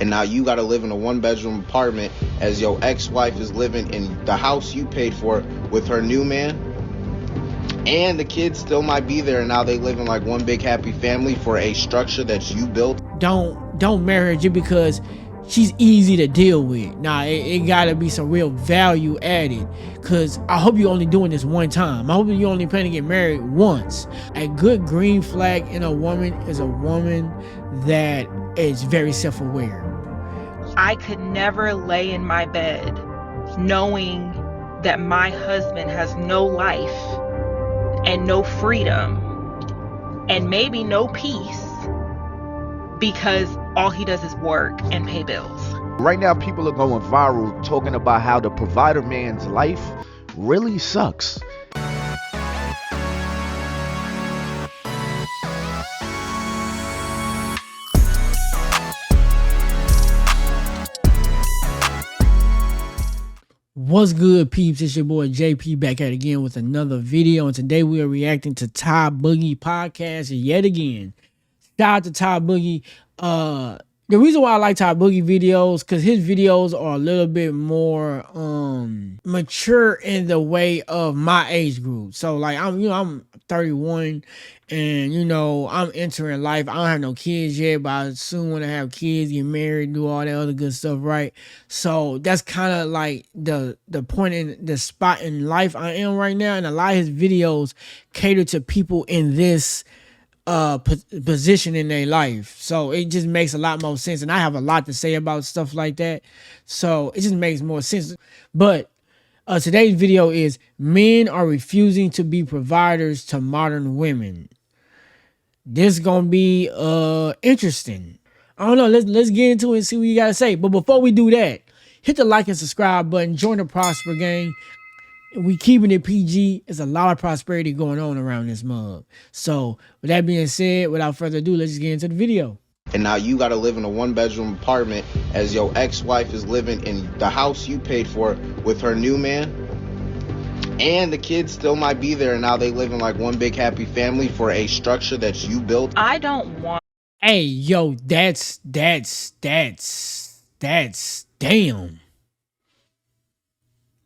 And now you got to live in a one-bedroom apartment as your ex-wife is living in the house you paid for with her new man. And the kids still might be there, and now they live in like one big happy family for a structure that you built. Don't marry her just because she's easy to deal with. Nah, it gotta be some real value added. Cause I hope you're only doing this one time. I hope you only plan to get married once. A good green flag in a woman is a woman that is very self-aware. I could never lay in my bed knowing that my husband has no life and no freedom and maybe no peace because all he does is work and pay bills. Right now, people are going viral talking about how the provider man's life really sucks. What's good, peeps? It's your boy JP back at it again with another video, and today we are reacting to Ty Boogie podcast yet again. Shout out to Ty Boogie. The reason why I like Ty Boogie videos because his videos are a little bit more mature in the way of my age group. So like I'm 31 and I'm entering life. I don't have no kids yet, but I soon want to have kids, get married, do all that other good stuff, right? So that's kind of like the point in the spot in life I am right now, and a lot of his videos cater to people in this position in their life. So it just makes a lot more sense, and I have a lot to say about stuff like that, so it just makes more sense. But today's video is men are refusing to be providers to modern women. This gonna be interesting. I don't know, let's get into it and see what you gotta say. But before we do that, hit the like and subscribe button, join the Prosper Gang. We keeping it PG. There's a lot of prosperity going on around this mug. So with that being said, without further ado, let's just get into the video. And now you got to live in a one-bedroom apartment as your ex-wife is living in the house you paid for with her new man. And the kids still might be there, and now they live in like one big happy family for a structure that you built. I don't want. Hey, yo, that's damn.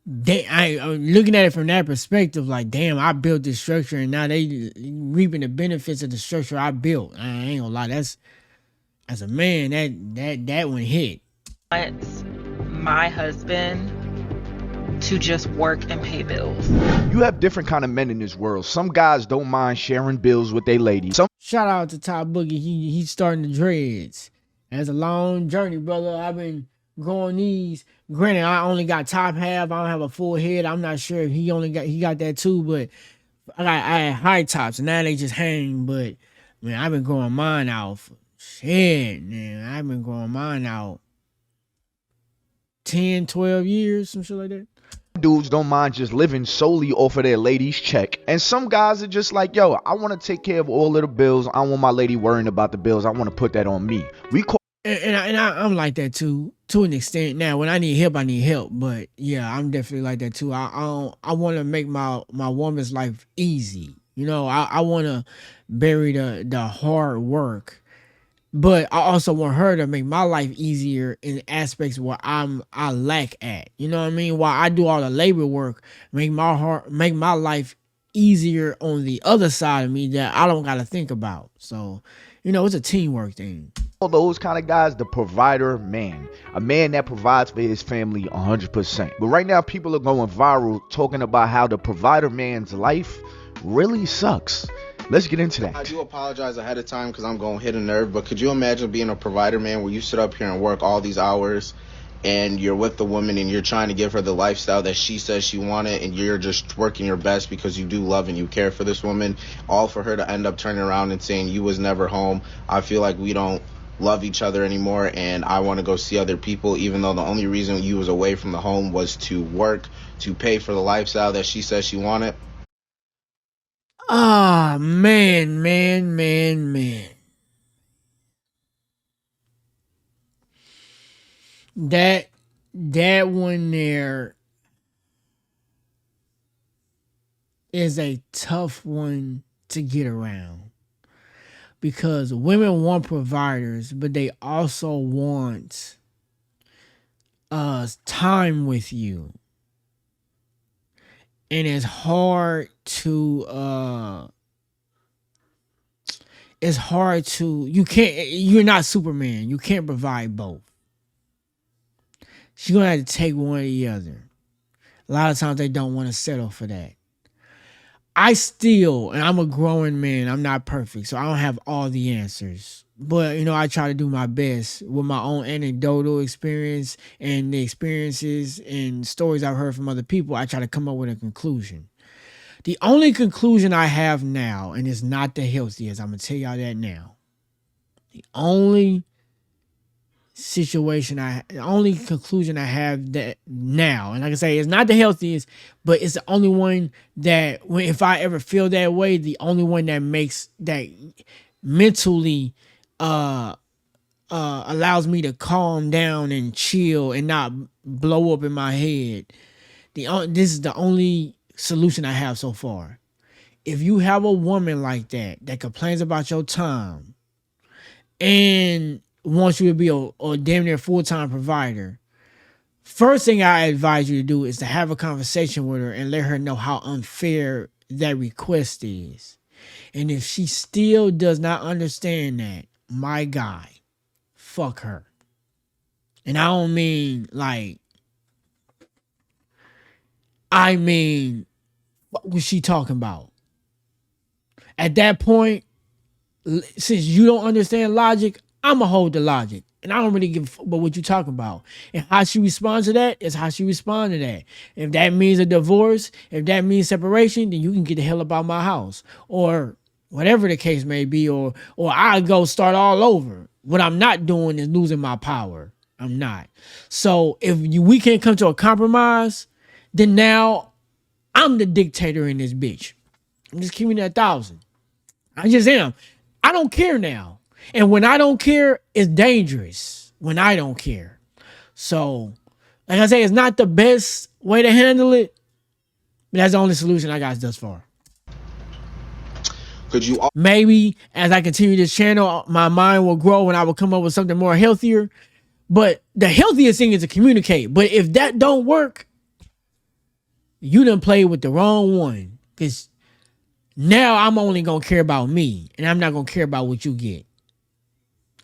I'm looking at it from that perspective, like, damn, I built this structure and now they reaping the benefits of the structure I built. I ain't gonna lie, that's, as a man, that one hit. My husband to just work and pay bills. You have different kind of men in this world. Some guys don't mind sharing bills with their ladies. Shout out to Ty Boogie. He's starting the dreads. That's a long journey, brother. I've been growing these. Granted, I only got top half. I don't have a full head. I'm not sure if he got that too, but I had high tops and now they just hang. But man, I've been growing mine out. Shit, man. I've been growing mine out 10, 12 years, some shit like that. Dudes don't mind just living solely off of their lady's check. And some guys are just like, yo, I want to take care of all of the bills. I don't want my lady worrying about the bills. I want to put that on me. I'm like that too, to an extent. Now, when I need help, I need help. But yeah, I'm definitely like that too. I want to make my woman's life easy. I want to bury the hard work. But I also want her to make my life easier in aspects where I lack at. You know what I mean? While I do all the labor work, make my life easier on the other side of me that I don't gotta think about. So, it's a teamwork thing. All those kind of guys, the provider man, a man that provides for his family 100%. But right now, people are going viral talking about how the provider man's life really sucks. Let's get into that. I do apologize ahead of time because I'm going to hit a nerve, but could you imagine being a provider man where you sit up here and work all these hours and you're with the woman and you're trying to give her the lifestyle that she says she wanted, and you're just working your best because you do love and you care for this woman, all for her to end up turning around and saying you was never home. I feel like we don't love each other anymore and I want to go see other people, even though the only reason you was away from the home was to work, to pay for the lifestyle that she says she wanted. Ah, man. That one there is a tough one to get around. because women want providers, but they also want time with you. And it's hard to you're not Superman. You can't provide both. She's gonna have to take one or the other. A lot of times they don't want to settle for that. And I'm a growing man, I'm not perfect, so I don't have all the answers. But, I try to do my best with my own anecdotal experience and the experiences and stories I've heard from other people. I try to come up with a conclusion. The only conclusion I have now, and it's not the healthiest, I'm going to tell y'all that now. The only conclusion I have that now, and like I say, it's not the healthiest, but it's the only one that if I ever feel that way, the only one that makes that mentally allows me to calm down and chill and not blow up in my head. This is the only solution I have so far. If you have a woman like that complains about your time and wants you to be a damn near full-time provider, first thing I advise you to do is to have a conversation with her and let her know how unfair that request is. And if she still does not understand that, my guy, fuck her. And I don't mean what was she talking about? At that point, since you don't understand logic, I'ma hold the logic. And I don't really give a fuck about what you talking about. And how she responds to that is how she responds to that. If that means a divorce, if that means separation, then you can get the hell up out my house. Or whatever the case may be, or I go start all over. What I'm not doing is losing my power. I'm not. So if we can't come to a compromise, then now I'm the dictator in this bitch. I'm just keeping it 1,000. I just am. I don't care now. And when I don't care, it's dangerous. When I don't care. So, like I say, it's not the best way to handle it, but that's the only solution I got thus far. Maybe as I continue this channel, my mind will grow and I will come up with something more healthier. But the healthiest thing is to communicate. But if that don't work, you done played with the wrong one. Because now I'm only going to care about me. And I'm not going to care about what you get.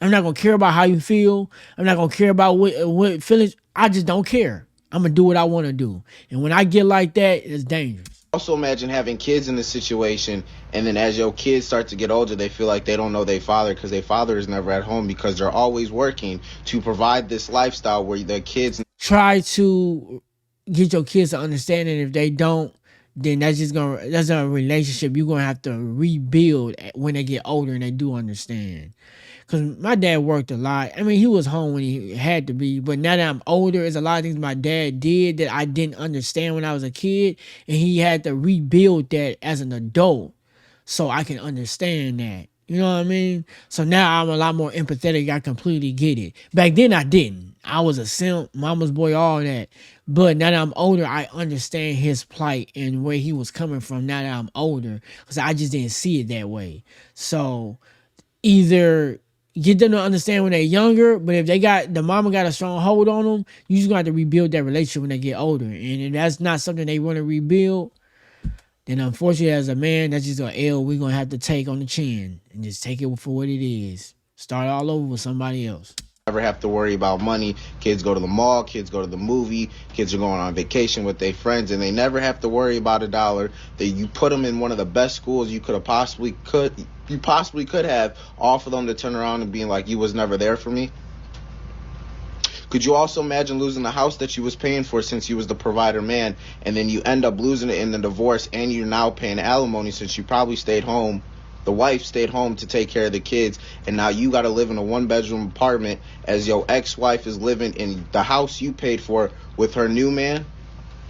I'm not going to care about how you feel. I'm not going to care about what feelings. I just don't care. I'm going to do what I want to do. And when I get like that, it's dangerous. Also imagine having kids in this situation, and then as your kids start to get older, they feel like they don't know their father because their father is never at home because they're always working to provide this lifestyle where the kids try to get your kids to understand it. If they don't, then that's a relationship you're gonna have to rebuild when they get older and they do understand. Because my dad worked a lot. I mean, he was home when he had to be. But now that I'm older, there's a lot of things my dad did that I didn't understand when I was a kid. And he had to rebuild that as an adult so I can understand that. You know what I mean? So now I'm a lot more empathetic. I completely get it. Back then, I didn't. I was a simp, mama's boy, all that. But now that I'm older, I understand his plight and where he was coming from now that I'm older. Because I just didn't see it that way. So either get them to understand when they're younger, but if the mama got a strong hold on them, you just gonna have to rebuild that relationship when they get older. And if that's not something they want to rebuild, then unfortunately as a man, that's just an L we're gonna have to take on the chin and just take it for what it is. Start all over with somebody else. Never have to worry about money. Kids go to the mall, kids go to the movie, kids are going on vacation with their friends, and they never have to worry about a dollar. That you put them in one of the best schools you possibly could have, all for them to turn around and being like, you was never there for me. Could you also imagine losing the house that you was paying for since you was the provider man, and then you end up losing it in the divorce, and you're now paying alimony since you probably stayed home. The wife stayed home to take care of the kids, and now you got to live in a one-bedroom apartment as your ex-wife is living in the house you paid for with her new man?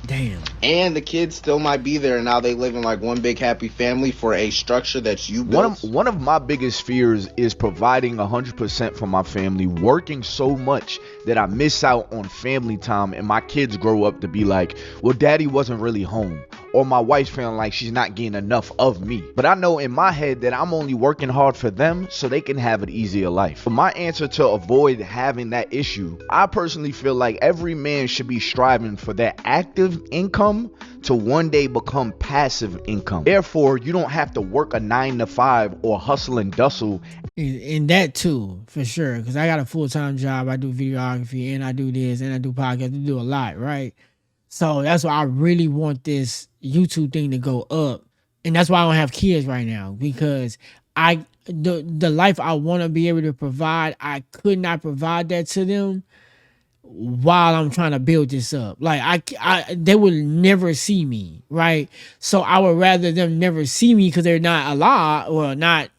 Damn. And the kids still might be there, and now they live in like one big happy family for a structure that you built. One of my biggest fears is providing 100% for my family, working so much that I miss out on family time, and my kids grow up to be like, well, daddy wasn't really home, or my wife's feeling like she's not getting enough of me. But I know in my head that I'm only working hard for them so they can have an easier life. But my answer to avoid having that issue, I personally feel like every man should be striving for that active income to one day become passive income. Therefore, you don't have to work a 9 to 5 or hustle and bustle. And that too, for sure. Because I got a full-time job. I do videography and I do this and I do podcasts. I do a lot, right? So that's why I really want this YouTube thing to go up. And that's why I don't have kids right now. Because the life I want to be able to provide, I could not provide that to them while I'm trying to build this up. Like they will never see me, right? So I would rather them never see me because they're not alive or not,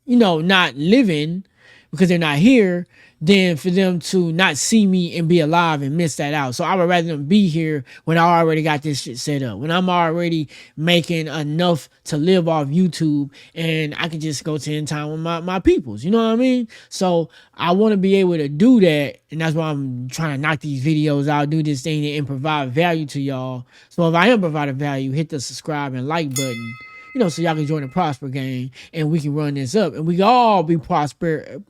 not living because they're not here, than for them to not see me and be alive and miss that out. So I would rather them be here when I already got this shit set up, when I'm already making enough to live off YouTube and I can just go spend time with my peoples. You know what I mean? So I want to be able to do that. And that's why I'm trying to knock these videos out, do this thing and provide value to y'all. So if I am providing value, hit the subscribe and like button. So y'all can join the Prosper Gang and we can run this up and we can all be prosperous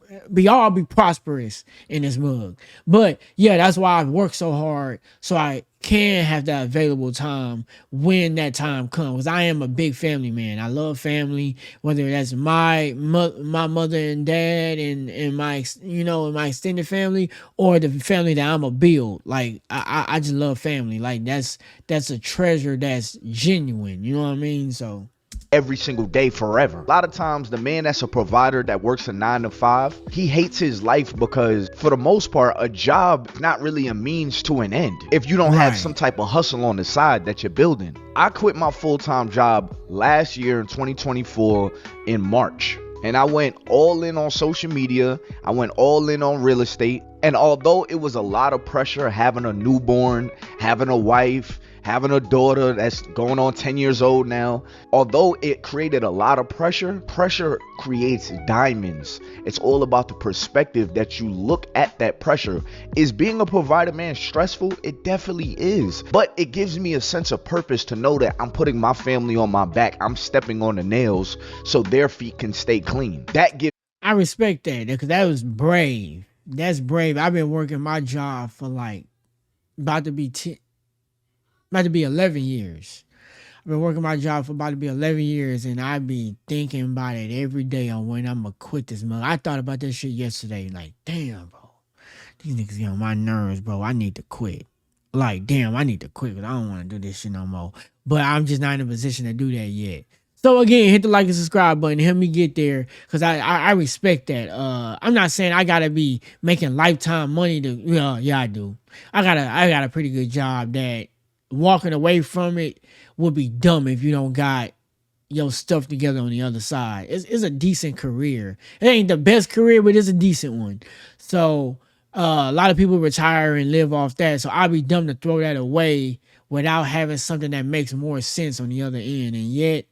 in this mug. But yeah, that's why I've worked so hard so I can have that available time when that time comes. Because I am a big family man. I love family, whether that's my mother and dad and my my extended family or the family that I'm a build. Like I just love family. Like that's a treasure that's genuine. You know what I mean? So every single day forever. A lot of times the man that's a provider that works a 9 to 5, he hates his life because for the most part a job is not really a means to an end if you don't have some type of hustle on the side that you're building. I quit my full-time job last year in 2024 in March, and I went all in on social media. I went all in on real estate. And although it was a lot of pressure having a newborn, having a wife, having a daughter that's going on 10 years old now, although it created a lot of pressure creates diamonds. It's all about the perspective that you look at that pressure. Is being a provider man stressful? It definitely is. But it gives me a sense of purpose to know that I'm putting my family on my back. I'm stepping on the nails so their feet can stay clean. I respect that because that was brave. That's brave. I've been working my job for like about to be 11 years. I've been working my job for about to be 11 years, and I be thinking about it every day on when I'm going to quit this mug. I thought about this shit yesterday. Like, damn, bro. These niggas get on my nerves, bro. I need to quit. Like, damn, I need to quit because I don't want to do this shit no more. But I'm just not in a position to do that yet. So again, hit the like and subscribe button. Help me get there because I respect that. I'm not saying I gotta be making lifetime money to yeah, I do. I got a pretty good job that walking away from it would be dumb if you don't got your stuff together on the other side. It's a decent career. It ain't the best career, but it's a decent one. So a lot of people retire and live off that. So I'd be dumb to throw that away without having something that makes more sense on the other end. And yet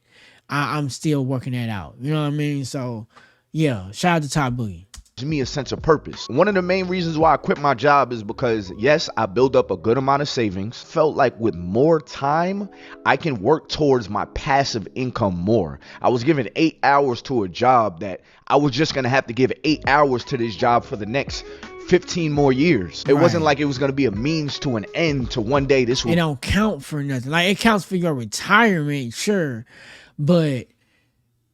I'm still working that out. You know what I mean? So yeah, shout out to Top Boogie. Me a sense of purpose. One of the main reasons why I quit my job is because yes, I built up a good amount of savings. Felt like with more time I can work towards my passive income more. I was given 8 hours to a job that I was just gonna have to give 8 hours to this job for the next 15 more years. It wasn't like it was going to be a means to an end to one day this will. It don't count for nothing. Like it counts for your retirement, sure, but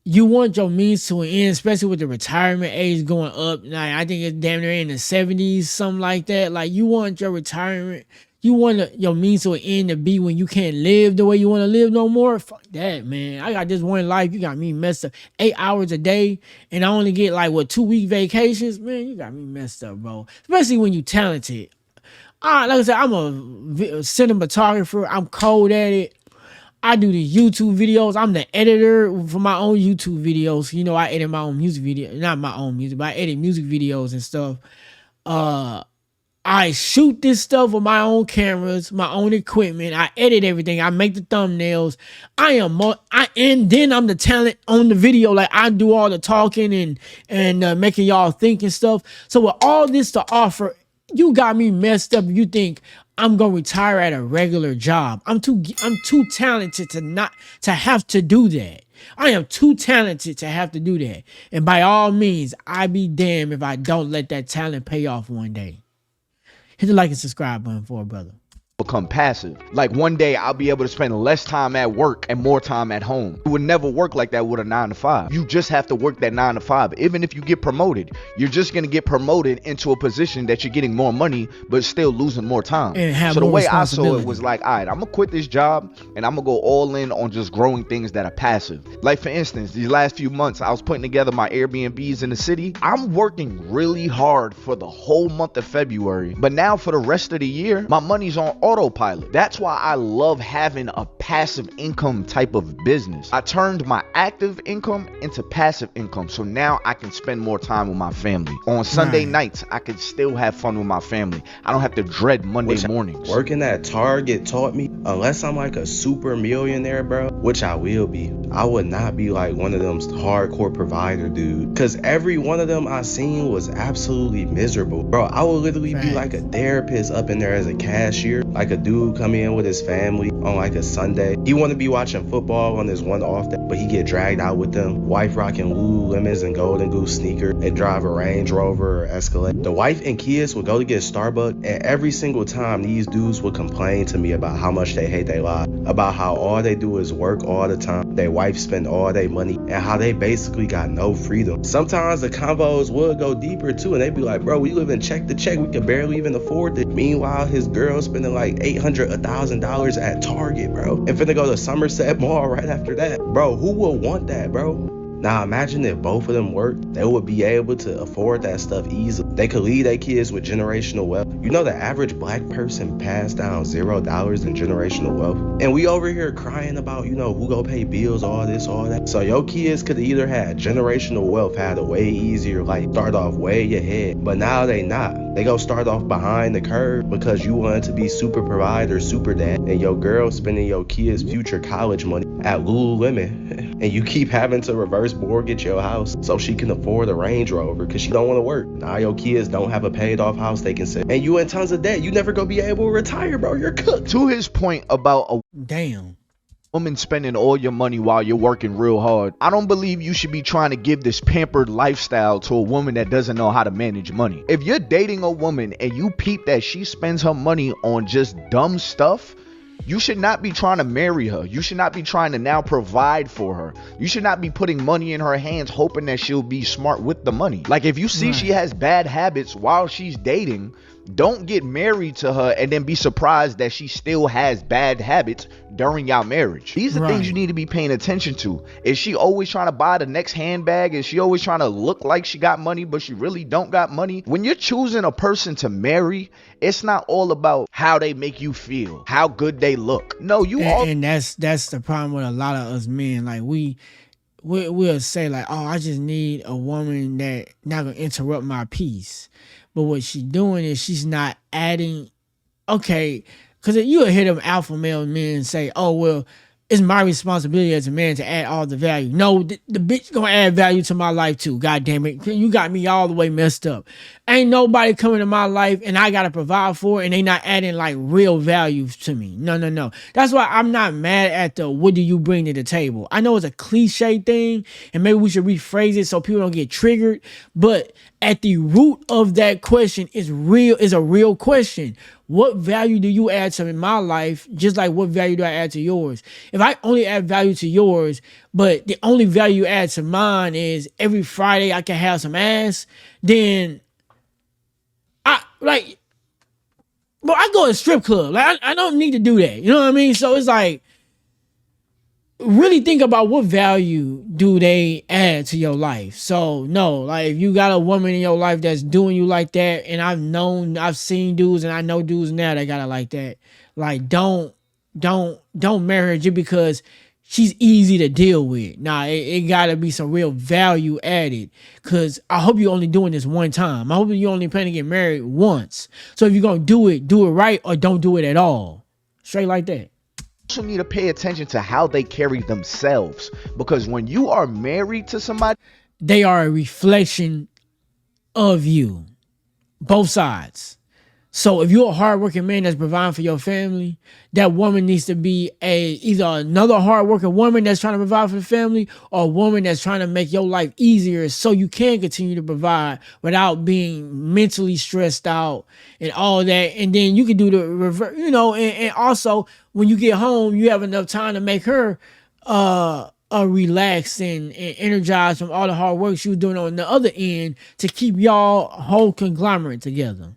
you want your means to an end, especially with the retirement age going up. Like I think it's damn near in the 70s, something like that. Like you want your retirement, you want your means to an end to be when you can't live the way you want to live no more. Fuck that, man. I got this one life. You got me messed up. 8 hours a day, and I only get like 2-week vacations. Man, you got me messed up, bro. Especially when you talented. Like I said, I'm a cinematographer. I'm cold at it. I do the YouTube videos. I'm the editor for my own YouTube videos. You know, I edit my own music video. Not my own music, but I edit music videos and stuff. I shoot this stuff with my own cameras, my own equipment. I edit everything. I make the thumbnails. And then I'm the talent on the video. Like I do all the talking and making y'all think and stuff. So with all this to offer, you got me messed up. You think I'm gonna retire at a regular job? I'm too talented to have to do that. I am too talented to have to do that. And by all means, I be damned if I don't let that talent pay off one day. Hit the like and subscribe button for a brother. Become passive. Like one day I'll be able to spend less time at work and more time at home. It would never work like that with a 9 to 5. You just have to work that 9 to 5. Even if you get promoted, you're just gonna get promoted into a position that you're getting more money but still losing more time. So the way I saw it was like, all right, I'm gonna quit this job and I'm gonna go all in on just growing things that are passive. Like for instance, these last few months I was putting together my Airbnbs in the city. I'm working really hard for the whole month of February, but now for the rest of the year my money's on autopilot. That's why I love having a passive income type of business. I turned my active income into passive income, so now I can spend more time with my family. On Sunday nights, I can still have fun with my family. I don't have to dread Monday mornings. Working at Target taught me, unless I'm like a super millionaire, bro, which I will be, I would not be like one of them hardcore provider dude, because every one of them I seen was absolutely miserable, bro. I would literally be like a therapist up in there as a cashier, like a dude come in with his family on like a Sunday. He want to be watching football on his one off day, but he get dragged out with them. Wife rocking Lululemons and Golden Goose sneaker and drive a Range Rover or Escalade. The wife and kids would go to get Starbucks, and every single time these dudes would complain to me about how much they hate their life, about how all they do is work all the time, their wife spend all their money, and how they basically got no freedom. Sometimes the convos would go deeper too, and they'd be like, bro, we live in check to check, we can barely even afford it. Meanwhile, his girl spending like $800, $1,000 at Target, bro, and finna go to Somerset Mall right after that. Bro, who would want that, bro? Now imagine if both of them worked, they would be able to afford that stuff easily. They could leave their kids with generational wealth. You know, the average black person passed down $0 in generational wealth. And we over here crying about, you know, who go pay bills, all this, all that. So your kids could either have generational wealth, had a way easier life, start off way ahead, but now they not. They go start off behind the curve because you wanted to be super provider, super dad, and your girl spending your kids' future college money at Lululemon. And you keep having to reverse mortgage your house so she can afford a Range Rover because she don't want to work. Now your kids don't have a paid off house they can sell, and you in tons of debt. You never gonna be able to retire, bro. You're cooked. To his point about a woman spending all your money while you're working real hard, I don't believe you should be trying to give this pampered lifestyle to a woman that doesn't know how to manage money. If you're dating a woman and you peep that she spends her money on just dumb stuff, you should not be trying to marry her. You should not be trying to now provide for her. You should not be putting money in her hands hoping that she'll be smart with the money. Like if you see she has bad habits while she's dating, don't get married to her and then be surprised that she still has bad habits during your marriage. These are things you need to be paying attention to. Is she always trying to buy the next handbag? Is she always trying to look like she got money but she really don't got money? When you're choosing a person to marry, it's not all about how they make you feel, how good they look. No, and that's the problem with a lot of us men. Like we'll say like, oh, I just need a woman that not gonna interrupt my peace. But what she's doing is she's not adding, okay, because you'll hear them alpha male men say, oh, well, it's my responsibility as a man to add all the value. No, the bitch gonna add value to my life too. God damn it. You got me all the way messed up. Ain't nobody coming to my life and I gotta provide for it and they not adding like real value to me. No. That's why I'm not mad at the what do you bring to the table. I know it's a cliche thing and maybe we should rephrase it so people don't get triggered, but at the root of that question is a real question. What value do you add to my life? Just like what value do I add to yours? If I only add value to yours, but the only value you add to mine is every Friday I can have some ass, then I go to a strip club. Like I don't need to do that. You know what I mean? So it's like, really think about what value do they add to your life. So no, like if you got a woman in your life that's doing you like that, and I've seen dudes and I know dudes now that got it like that. Like don't marry her just because she's easy to deal with. Nah, it gotta be some real value added. Cause I hope you're only doing this one time. I hope you only plan to get married once. So if you're gonna do it right or don't do it at all. Straight like that. Also need to pay attention to how they carry themselves, because when you are married to somebody, They are a reflection of you. Both sides. So if you're a hardworking man that's providing for your family, that woman needs to be either another hardworking woman that's trying to provide for the family, or a woman that's trying to make your life easier so you can continue to provide without being mentally stressed out and all that. And then you can do the reverse, and also when you get home, you have enough time to make her relaxed and energized from all the hard work she was doing on the other end to keep y'all whole conglomerate together.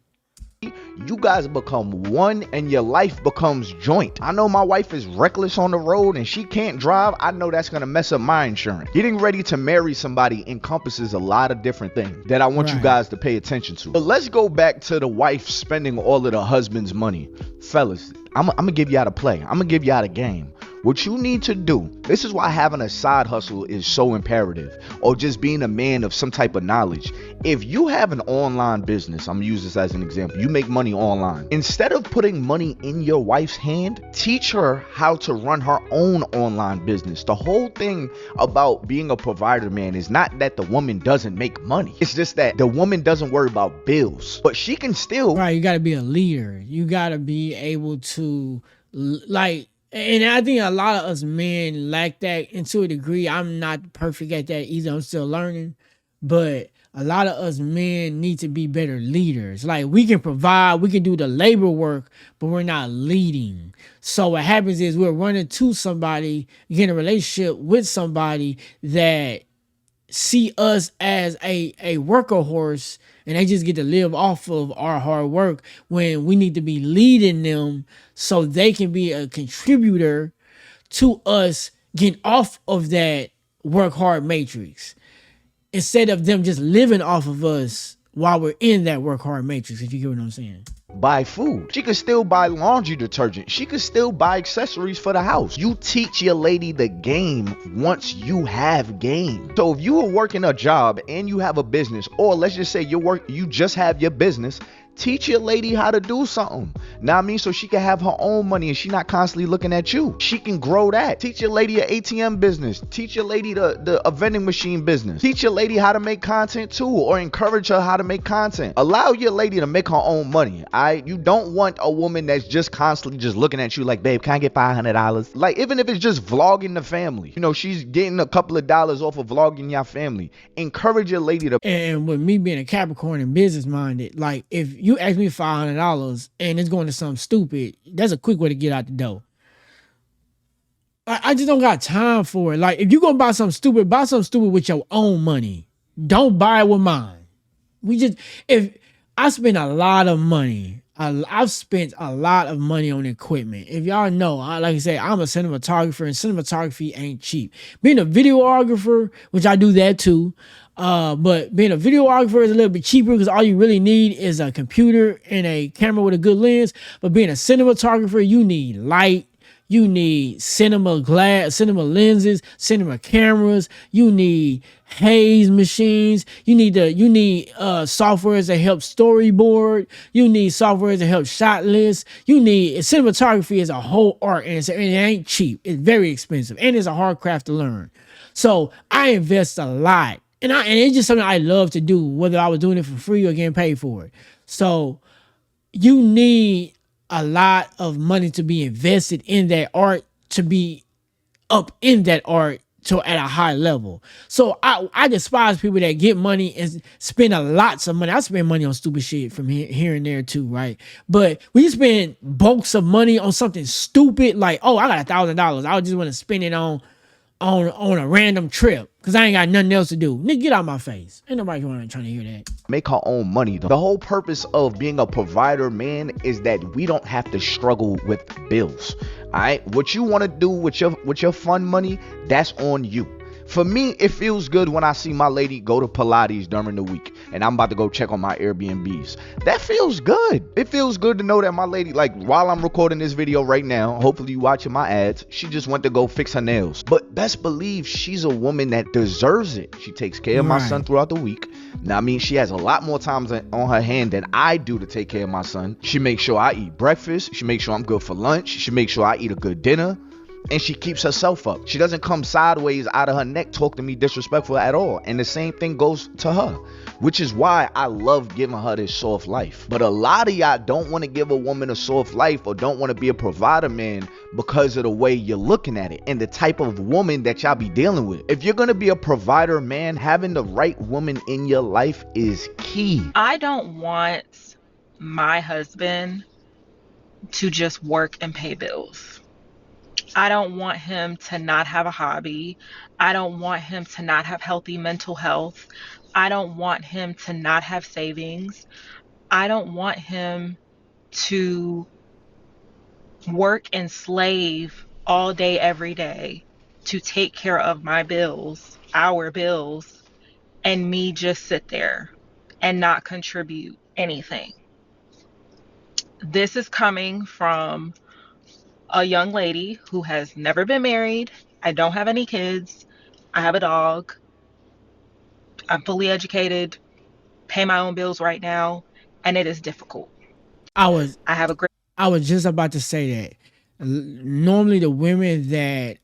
you guys become one and your life becomes joint. I know my wife is reckless on the road and she can't drive. I know that's gonna mess up my insurance. Getting ready to marry somebody encompasses a lot of different things that I want you guys to pay attention to. But let's go back to the wife spending all of the husband's money. Fellas, I'm gonna give y'all the play. I'm gonna give y'all the game. What you need to do, this is why having a side hustle is so imperative, or just being a man of some type of knowledge. If you have an online business, I'm gonna use this as an example, you make money online. Instead of putting money in your wife's hand, teach her how to run her own online business. The whole thing about being a provider, man, is not that the woman doesn't make money. It's just that the woman doesn't worry about bills, but she can still. Right, you gotta be a leader. You gotta be able to, and I think a lot of us men lack that, and to a degree. I'm not perfect at that either. I'm still learning. But a lot of us men need to be better leaders. Like, we can provide, we can do the labor work, but we're not leading. So what happens is we're running to somebody, get in a relationship with somebody that see us as a worker horse, and they just get to live off of our hard work, when we need to be leading them so they can be a contributor to us getting off of that work hard matrix, instead of them just living off of us while we're in that work hard matrix, if you get what I'm saying. Buy food. She could still buy laundry detergent. She could still buy accessories for the house. You teach your lady the game once you have game. So if you are working a job and you have a business, or let's just say you just have your business, teach your lady how to do something. Now I mean, so she can have her own money and she not constantly looking at you. She can grow that. Teach your lady an ATM business. Teach your lady a vending machine business. Teach your lady how to make content too, or encourage her how to make content. Allow your lady to make her own money. You don't want a woman that's just constantly just looking at you like, babe, can I get $500? Like, even if it's just vlogging the family, she's getting a couple of dollars off of vlogging your family. Encourage your lady to. And with me being a Capricorn and business minded, like, if you ask me $500 and it's going to something stupid, that's a quick way to get out the door. I just don't got time for it. Like, if you're going to buy something stupid with your own money. Don't buy it with mine. If I spend a lot of money, I've spent a lot of money on equipment. If y'all know, like I say, I'm a cinematographer, and cinematography ain't cheap. Being a videographer, which I do that too, but being a videographer is a little bit cheaper because all you really need is a computer and a camera with a good lens. But being a cinematographer, you need light. You need cinema lenses, cinema cameras. You need haze machines. You need softwares that help storyboard. You need softwares that help shot list. Cinematography is a whole art, and it ain't cheap. It's very expensive, and it's a hard craft to learn. So I invest a lot, and it's just something I love to do, whether I was doing it for free or getting paid for it. So you need a lot of money to be invested in that art, to be up in that art at a high level. So I despise people that get money and spend lots of money. I spend money on stupid shit from here and there too, right? But when you spend bulks of money on something stupid, like, oh, I got $1,000, I just want to spend it on a random trip because I ain't got nothing else to do. Nigga, get out my face. Ain't nobody trying to hear that. Make her own money though. The whole purpose of being a provider, man, is that we don't have to struggle with bills. All right, what you want to do with your fun money, that's on you. For me, it feels good when I see my lady go to Pilates during the week and I'm about to go check on my Airbnbs. That feels good. It feels good to know that my lady, like while I'm recording this video right now, hopefully you watching my ads, she just went to go fix her nails. But best believe she's a woman that deserves it. She takes care of my son throughout the week. Now, I mean, she has a lot more times on her hand than I do to take care of my son. She makes sure I eat breakfast. She makes sure I'm good for lunch. She makes sure I eat a good dinner. And she keeps herself up. She doesn't come sideways out of her neck, talk to me disrespectful at all. And the same thing goes to her, which is why I love giving her this soft life. But a lot of y'all don't want to give a woman a soft life or don't want to be a provider man because of the way you're looking at it and the type of woman that y'all be dealing with. If you're going to be a provider man, having the right woman in your life is key. I don't want my husband to just work and pay bills. I don't want him to not have a hobby. I don't want him to not have healthy mental health. I don't want him to not have savings. I don't want him to work and slave all day, every day to take care of my bills, our bills, and me just sit there and not contribute anything. This is coming from a young lady who has never been married. I don't have any kids. I have a dog. I'm fully educated, pay my own bills right now, and it is difficult. I was just about to say that. Normally the women that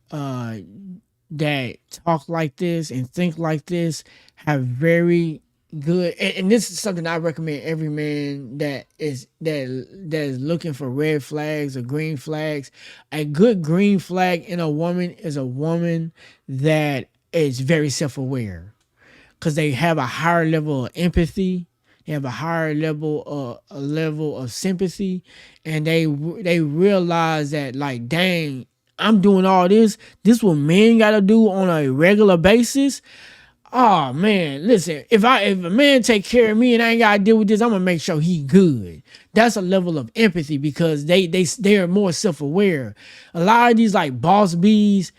talk like this and think like this have very good, and this is something I recommend every man that is looking for red flags or green flags. A good green flag in a woman is a woman that is very self-aware, because they have a higher level of empathy, they have a higher level of sympathy, and they realize that, like, dang, I'm doing all this what men gotta do on a regular basis. Oh man, listen, if a man take care of me and I ain't gotta deal with this, I'm gonna make sure he good. That's a level of empathy, because they are more self-aware. A lot of these, like, boss bees,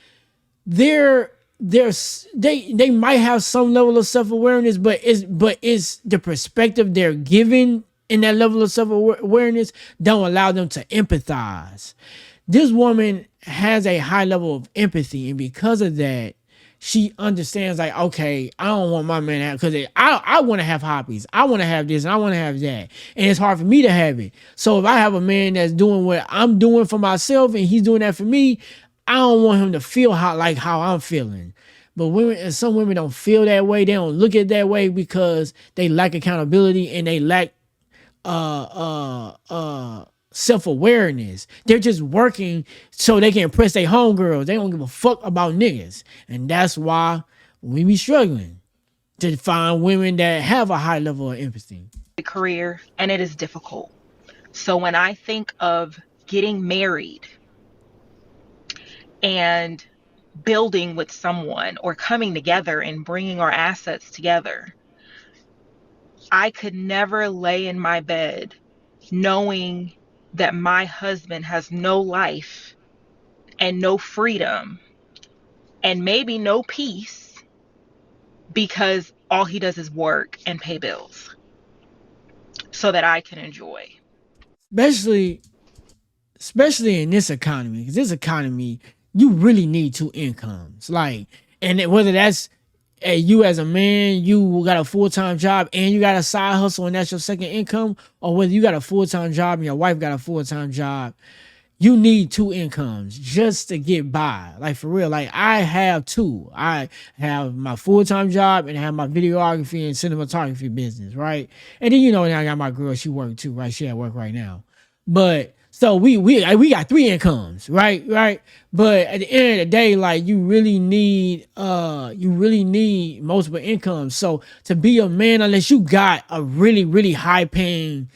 they might have some level of self-awareness, but it's the perspective they're given in that level of self-awareness don't allow them to empathize. This woman has a high level of empathy, and because of that, she understands, like, okay, I don't want my man to have, because I want to have hobbies. I want to have this and I want to have that. And it's hard for me to have it. So if I have a man that's doing what I'm doing for myself and he's doing that for me, I don't want him to feel how I'm feeling. But women, and some women don't feel that way. They don't look at it that way because they lack accountability and they lack self-awareness. They're just working so they can impress their homegirls. They don't give a fuck about niggas. And that's why we be struggling to find women that have a high level of empathy. Career, and it is difficult. So when I think of getting married and building with someone or coming together and bringing our assets together, I could never lay in my bed knowing that my husband has no life and no freedom and maybe no peace because all he does is work and pay bills so that I can enjoy. Especially in this economy, because this economy, you really need two incomes. Like, and whether that's you as a man, you got a full-time job and you got a side hustle and that's your second income, or whether you got a full-time job and your wife got a full-time job, you need two incomes just to get by. Like, for real, like, I have two. I have my full-time job and I have my videography and cinematography business, right? And then, now I got my girl, she work too, right? She at work right now. But so we got three incomes, right? But at the end of the day, like, you really need multiple incomes. So to be a man, unless you got a really, really high paying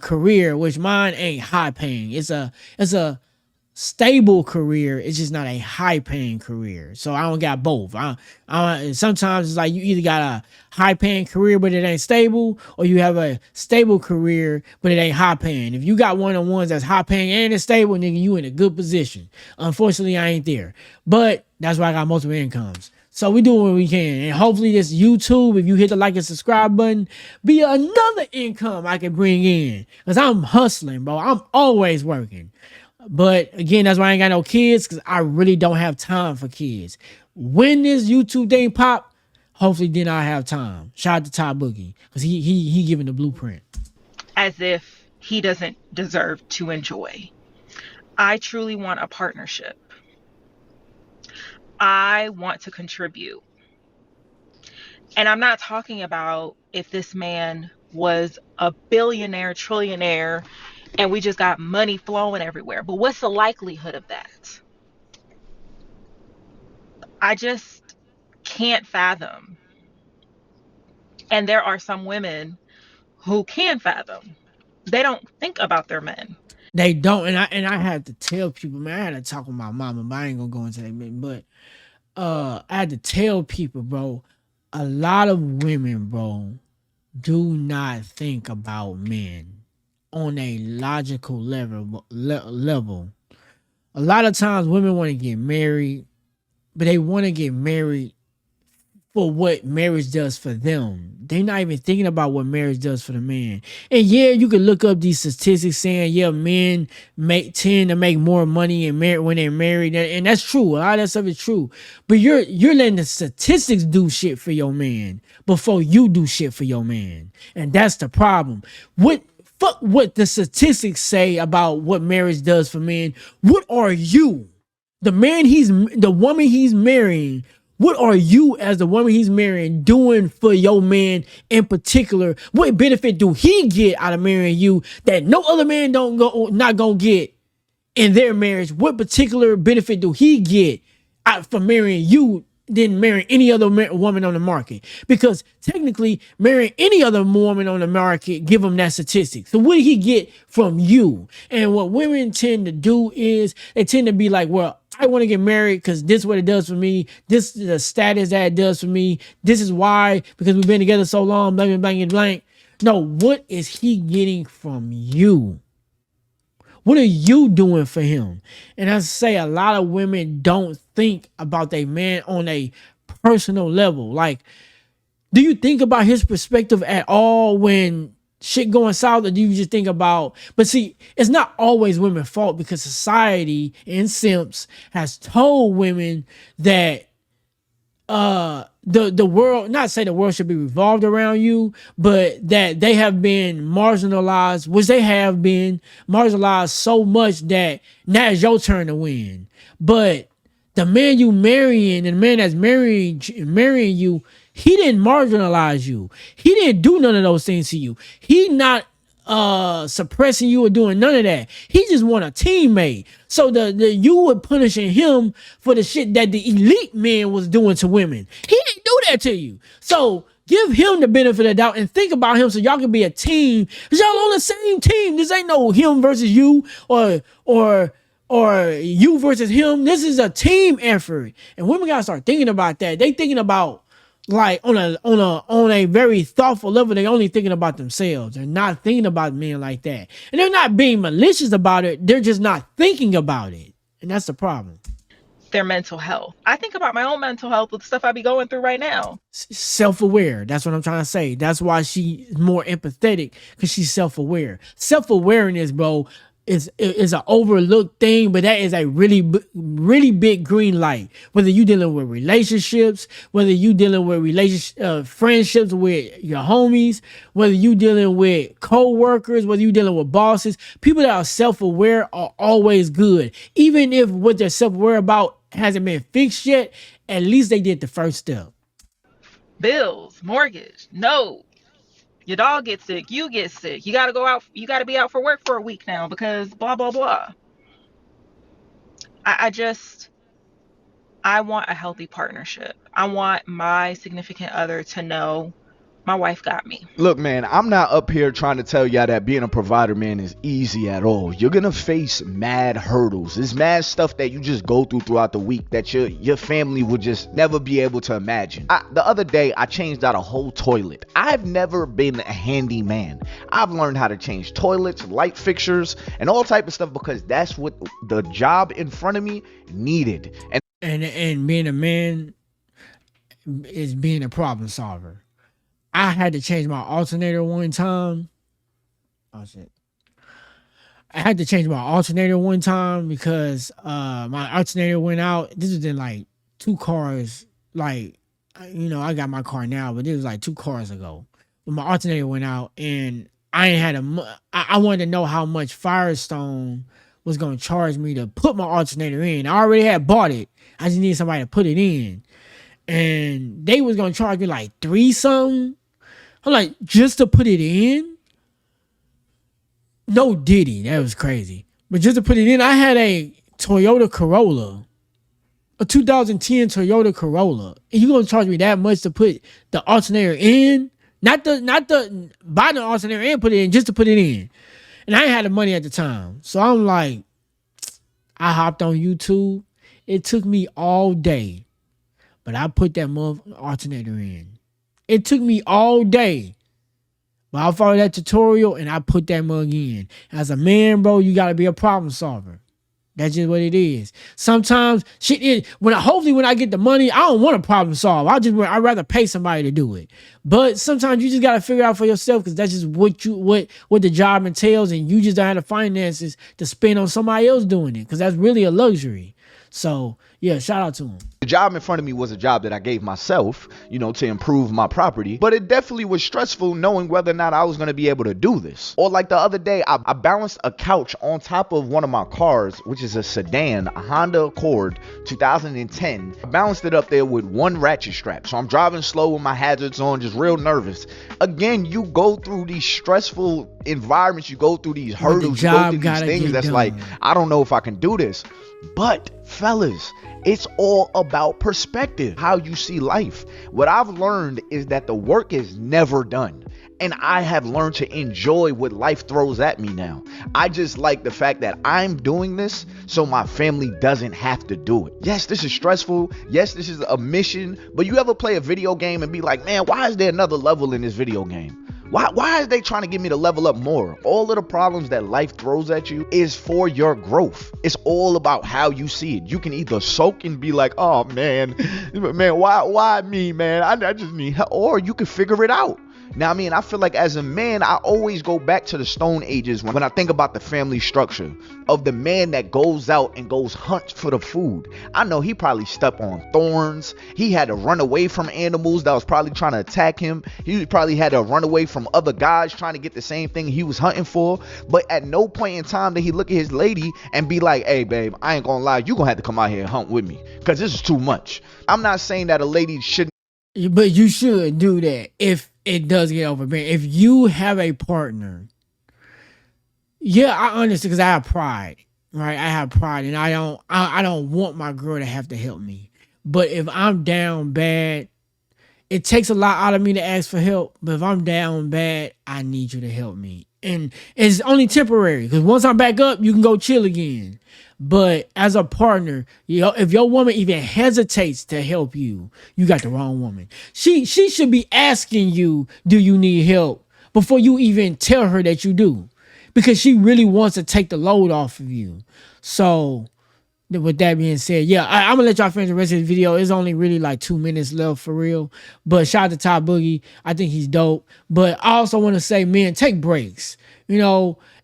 career, which mine ain't high paying. It's a stable career. It's just not a high paying career. So I don't got both. Sometimes it's like you either got a high paying career but it ain't stable, or you have a stable career but it ain't high paying. If you got one of the ones that's high paying and it's stable, nigga, you in a good position. Unfortunately, I ain't there. But that's why I got multiple incomes. So we do what we can. And hopefully this YouTube, if you hit the like and subscribe button, be another income I can bring in. Because I'm hustling, bro. I'm always working. But again, that's why I ain't got no kids, because I really don't have time for kids. When this YouTube thing pop, hopefully then I have time. Shout out to Ty Boogie, because he giving the blueprint. As if he doesn't deserve to enjoy. I truly want a partnership. I want to contribute. And I'm not talking about if this man was a billionaire, trillionaire, and we just got money flowing everywhere. But what's the likelihood of that? I just can't fathom. And there are some women who can fathom. They don't think about their men. They don't, and I had to tell people, man, I had to talk with my mama, but I ain't gonna go into that, but I had to tell people, bro, a lot of women, bro, do not think about men on a logical level. A lot of times women want to get married, but they want to get married for what marriage does for them. They're not even thinking about what marriage does for the man. And yeah, you can look up these statistics saying, yeah, men tend to make more money when they're married. And that's true. A lot of that stuff is true. But you're letting the statistics do shit for your man before you do shit for your man. And that's the problem. Fuck what the statistics say about what marriage does for men. What are you? The woman he's marrying, what are you as the woman he's marrying doing for your man in particular? What benefit do he get out of marrying you that no other man not gonna get in their marriage? What particular benefit do he get out from marrying you than marrying any other woman on the market? Because technically, marrying any other woman on the market give him that statistic. So what did he get from you? And what women tend to do is they tend to be like, well, I want to get married because this is what it does for me. This is the status that it does for me. This is why, because we've been together so long, blank, blank, blank. No, what is he getting from you? What are you doing for him? And I say a lot of women don't think about their man on a personal level. Like, do you think about his perspective at all when shit going south, or do you just think about, but see, it's not always women's fault, because society and simps has told women that the world, not say the world should be revolved around you, but that they have been marginalized, which they have been marginalized so much that now it's your turn to win. But the man you marrying and the man that's marrying you, he didn't marginalize you. He didn't do none of those things to you. He not suppressing you or doing none of that. He just want a teammate. So the you were punishing him for the shit that the elite man was doing to women. He didn't do that to you. So give him the benefit of the doubt and think about him so y'all can be a team. Cause y'all on the same team. This ain't no him versus you or you versus him. This is a team effort. And women gotta start thinking about that. They thinking about, like, on a very thoughtful level, they only thinking about themselves. They're not thinking about men like that. And they're not being malicious about it. They're just not thinking about it. And that's the problem. Their mental health. I think about my own mental health with the stuff I be going through right now. Self-aware. That's what I'm trying to say. That's why she's more empathetic, because she's self-aware. Self-awareness, bro, is an overlooked thing, but that is a really big green light. Whether you dealing with relationships, whether you dealing with friendships with your homies, whether you dealing with co-workers, whether you dealing with bosses, people that are self-aware are always good. Even if what they're self-aware about hasn't been fixed yet, at least they did the first step. Bills, mortgage, no. Your dog gets sick, you get sick. You gotta go out, you gotta be out for work for a week now because blah, blah, blah. I want a healthy partnership. I want my significant other to know my wife got me. Look, man, I'm not up here trying to tell y'all that being a provider, man, is easy at all. You're gonna face mad hurdles. There's mad stuff that you just go throughout the week that your family would just never be able to imagine. The other day, I changed out a whole toilet. I've never been a handyman. I've learned how to change toilets, light fixtures, and all type of stuff because that's what the job in front of me needed. And being a man, is being a problem solver. I had to change my alternator one time. Oh shit. I had to change my alternator one time because my alternator went out. This was in like 2 cars. Like, I got my car now, but it was like 2 cars ago. But my alternator went out, and I ain't had I wanted to know how much Firestone was gonna charge me to put my alternator in. I already had bought it. I just needed somebody to put it in, and they was gonna charge me like 3 something. I'm like, just to put it in. No Diddy, that was crazy. But just to put it in, I had a Toyota Corolla, a 2010 Toyota Corolla, and you gonna charge me that much to put the alternator in? Not the buy the alternator and put it in, just to put it in. And I ain't had the money at the time, so I'm like, I hopped on YouTube. It took me all day, but I put that alternator in. It took me all day. But I followed that tutorial and I put that mug in. As a man, bro, you gotta be a problem solver. That's just what it is. Sometimes shit is hopefully when I get the money, I don't want to problem solve. I'd rather pay somebody to do it. But sometimes you just gotta figure it out for yourself, because that's just what the job entails, and you just don't have the finances to spend on somebody else doing it, because that's really a luxury. So yeah, shout out to him. The job in front of me was a job that I gave myself, to improve my property. But it definitely was stressful knowing whether or not I was going to be able to do this. Or like the other day, I balanced a couch on top of one of my cars, which is a sedan, a Honda Accord 2010. I balanced it up there with one ratchet strap. So I'm driving slow with my hazards on, just real nervous. Again, you go through these stressful environments, you go through these hurdles, you go through these things that's like, I don't know if I can do this. But fellas, it's all about perspective, how you see life. What I've learned is that the work is never done. And I have learned to enjoy what life throws at me now. I just like the fact that I'm doing this so my family doesn't have to do it. Yes, this is stressful. Yes, this is a mission. But you ever play a video game and be like, man, why is there another level in this video game? Why is they trying to get me to level up more? All of the problems that life throws at you is for your growth. It's all about how you see it. You can either soak and be like, oh man, why me, man? I just need help. Or you can figure it out. Now, I feel like as a man, I always go back to the Stone Ages when I think about the family structure of the man that goes out and goes hunt for the food. I know he probably stepped on thorns. He had to run away from animals that was probably trying to attack him. He probably had to run away from other guys trying to get the same thing he was hunting for. But at no point in time did he look at his lady and be like, hey, babe, I ain't gonna lie, you gonna have to come out here and hunt with me, because this is too much. I'm not saying that a lady shouldn't. But you should do that if it does get overbearing. If you have a partner, yeah, I understand, because I have pride, right? I have pride, and I don't want my girl to have to help me. But if I'm down bad, it takes a lot out of me to ask for help. But if I'm down bad, I need you to help me. And it's only temporary, because once I'm back up, you can go chill again. But as a partner, if your woman even hesitates to help you, you got the wrong woman. She should be asking you, do you need help, before you even tell her that you do, because she really wants to take the load off of you. So with that being said, yeah, I'm gonna let y'all finish the rest of the video. It's only really like 2 minutes left for real. But shout out to Ty Boogie. I think he's dope. But I also want to say, men, take breaks.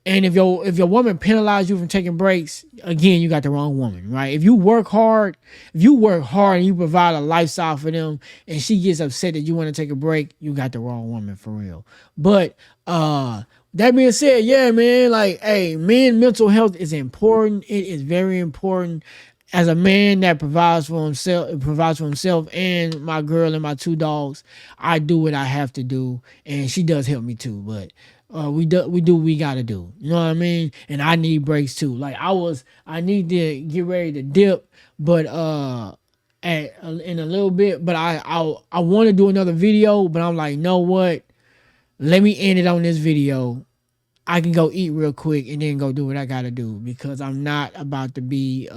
And if your woman penalizes you from taking breaks, again, you got the wrong woman, right? If you work hard and you provide a lifestyle for them, and she gets upset that you want to take a break, you got the wrong woman for real. But that being said, yeah, man, like, hey, men, mental health is important. It is very important. As a man that provides for himself and my girl and my 2 dogs, I do what I have to do, and she does help me too. But we do what we gotta do. You know what I mean? And I need breaks too. Like I need to get ready to dip, but in a little bit. But I want to do another video, but I'm like, know what? Let me end it on this video. I can go eat real quick and then go do what I gotta do, because I'm not about to be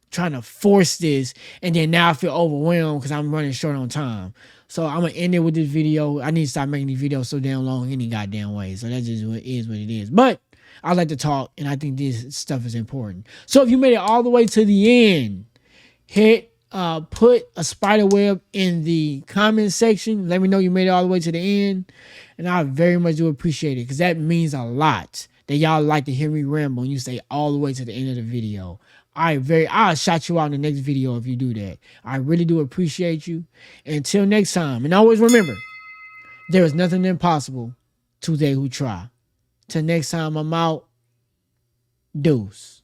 trying to force this, and then now I feel overwhelmed because I'm running short on time. So I'm gonna end it with this video. I need to stop making these videos so damn long any goddamn way. So that's just what it is. But I like to talk, and I think this stuff is important. So if you made it all the way to the end, hit put a spider web in the comment section. Let me know you made it all the way to the end. And I very much do appreciate it, because that means a lot that y'all like to hear me ramble and you stay all the way to the end of the video. I'll shout you out in the next video if you do that. I really do appreciate you. Until next time, and always remember, there is nothing impossible to they who try. Till next time, I'm out. Deuce.